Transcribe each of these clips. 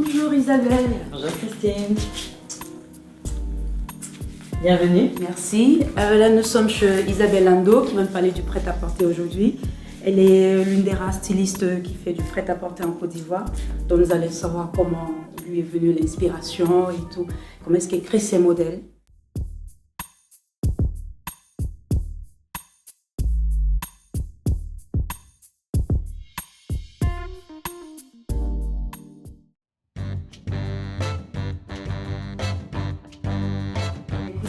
Bonjour Isabelle. Bonjour Christine. Bienvenue. Merci. Là, nous sommes chez Isabelle Lando qui va nous parler du prêt-à-porter aujourd'hui. Elle est l'une des rares stylistes qui fait du prêt-à-porter en Côte d'Ivoire. Donc nous allons savoir comment lui est venue l'inspiration et tout. Comment est-ce qu'elle crée ses modèles.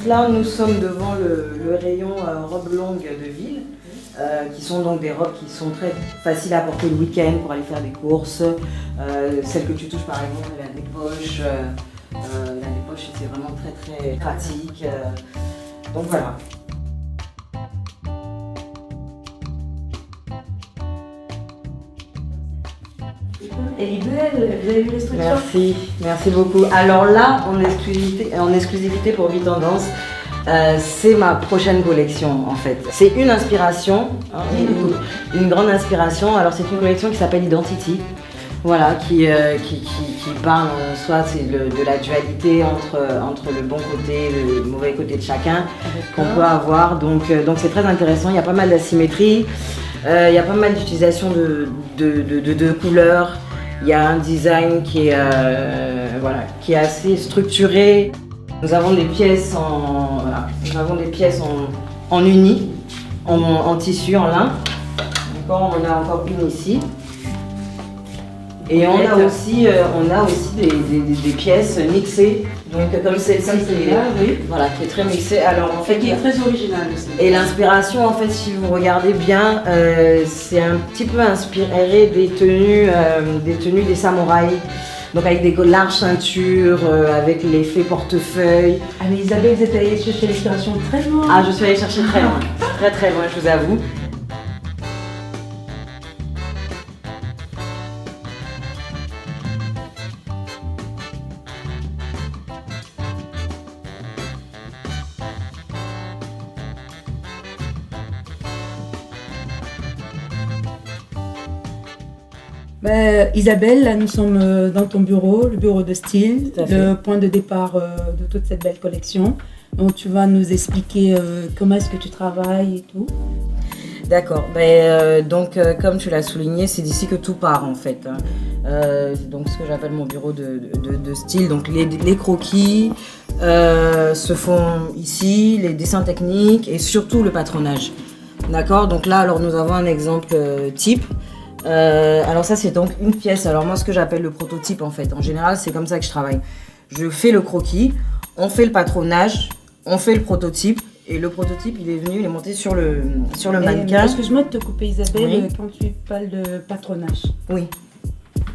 Là, nous sommes devant le rayon robes longues de ville, qui sont donc des robes qui sont très faciles à porter le week-end pour aller faire des courses. Celle que tu touches par exemple, elle a des poches. C'est vraiment très très pratique. Donc voilà. Elle est belle, vous avez vu les structures? Merci beaucoup. Alors là, en exclusivité pour Vie Tendance, c'est ma prochaine collection en fait. C'est une inspiration, une grande inspiration. Alors c'est une collection qui s'appelle Identity, voilà, qui parle soit de la dualité entre le bon côté et le mauvais côté de chacun qu'on peut avoir. Donc c'est très intéressant. Il y a pas mal d'asymétrie, il y a pas mal d'utilisation de couleurs. Il y a un design qui est assez structuré. Nous avons des pièces en uni, en tissu, en lin. D'accord, on a encore une ici. Et on a aussi des pièces mixées. Donc comme celle-ci qui est très mixée. Alors en fait, qui est très originale aussi. Et l'inspiration en fait, si vous regardez bien, c'est un petit peu inspiré des tenues des samouraïs. Donc avec des larges ceintures, avec l'effet portefeuille. Ah mais Isabelle, vous êtes allée chercher l'inspiration très loin. Ah, je suis allée chercher très loin, très très loin, je vous avoue. Isabelle, là nous sommes dans ton bureau, le bureau de style, le point de départ de toute cette belle collection. Donc tu vas nous expliquer comment est-ce que tu travailles et tout. D'accord, comme tu l'as souligné, c'est d'ici que tout part en fait. C'est donc ce que j'appelle mon bureau de style. Donc les croquis se font ici, les dessins techniques et surtout le patronage. D'accord, donc là alors nous avons un exemple type. Alors ça c'est donc une pièce, alors moi ce que j'appelle le prototype en fait, en général c'est comme ça que je travaille. Je fais le croquis, on fait le patronage, on fait le prototype et le prototype il est monté sur le mannequin. Excuse-moi de te couper Isabelle, oui. Quand tu parles de patronage. Oui.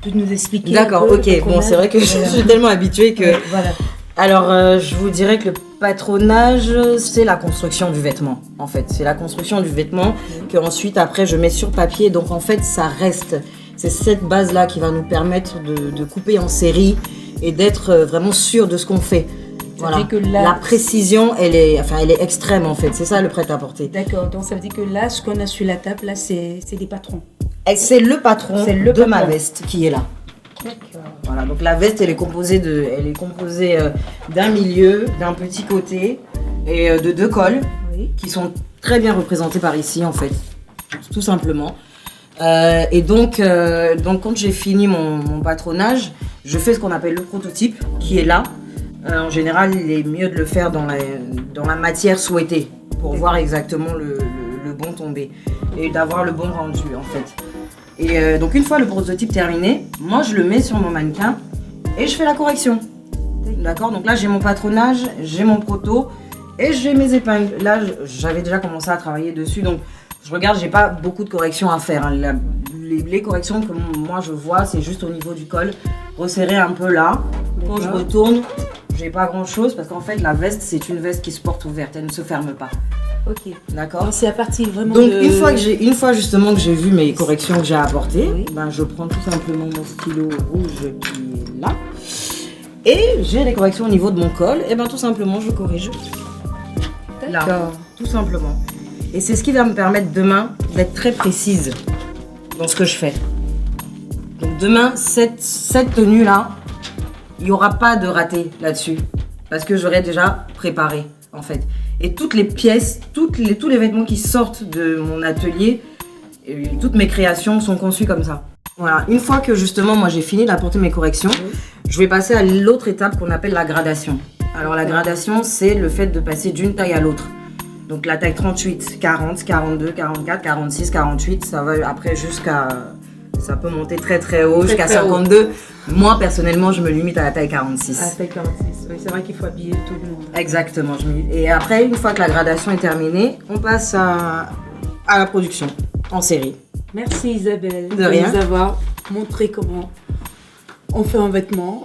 Tu peux nous expliquer? D'accord, ok, bon c'est vrai que je suis tellement habituée que... Voilà. Alors je vous dirais que le patronage c'est la construction du vêtement en fait, c'est la construction du vêtement que ensuite après je mets sur papier, donc en fait ça reste, c'est cette base là qui va nous permettre de couper en série et d'être vraiment sûr de ce qu'on fait. Voilà. Que là, la précision elle est extrême en fait, c'est ça le prêt-à-porter. D'accord, donc ça veut dire que là ce qu'on a sur la table là c'est des patrons. Et c'est le patron ma veste qui est là. D'accord. Voilà, donc la veste elle est composée d'un milieu, d'un petit côté et de deux cols qui sont très bien représentés par ici en fait, tout simplement. Et donc quand j'ai fini mon patronage, je fais ce qu'on appelle le prototype qui est là. En général, il est mieux de le faire dans la matière souhaitée pour voir exactement le bon tombé et d'avoir le bon rendu en fait. Et donc une fois le prototype terminé, moi je le mets sur mon mannequin et je fais la correction. D'accord, donc là j'ai mon patronage, j'ai mon proto et j'ai mes épingles. Là j'avais déjà commencé à travailler dessus, donc je regarde, j'ai pas beaucoup de corrections à faire. Hein. Les corrections que moi je vois, c'est juste au niveau du col, resserrer un peu là. Quand je retourne, j'ai pas grand chose parce qu'en fait la veste c'est une veste qui se porte ouverte, elle ne se ferme pas. Ok. D'accord. C'est à partir vraiment donc une fois justement que j'ai vu mes corrections que j'ai apportées, je prends tout simplement mon stylo rouge qui est là et j'ai les corrections au niveau de mon col et tout simplement je corrige. Là, tout simplement. Et c'est ce qui va me permettre demain d'être très précise dans ce que je fais. Donc demain cette tenue là, il n'y aura pas de raté là-dessus. Parce que j'aurais déjà préparé, en fait. Et toutes les pièces, tous les vêtements qui sortent de mon atelier, toutes mes créations sont conçues comme ça. Voilà, une fois que justement moi j'ai fini d'apporter mes corrections, je vais passer à l'autre étape qu'on appelle la gradation. Alors la gradation, c'est le fait de passer d'une taille à l'autre. Donc la taille 38, 40, 42, 44, 46, 48, ça va après jusqu'à... Ça peut monter très très haut, jusqu'à 52. Haut. Moi personnellement, je me limite à la taille 46. À la taille 46, oui, c'est vrai qu'il faut habiller tout le monde. Exactement. Et après, une fois que la gradation est terminée, on passe à la production en série. Merci Isabelle de rien. Nous avoir montré comment on fait un vêtement,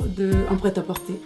un prêt-à-porter.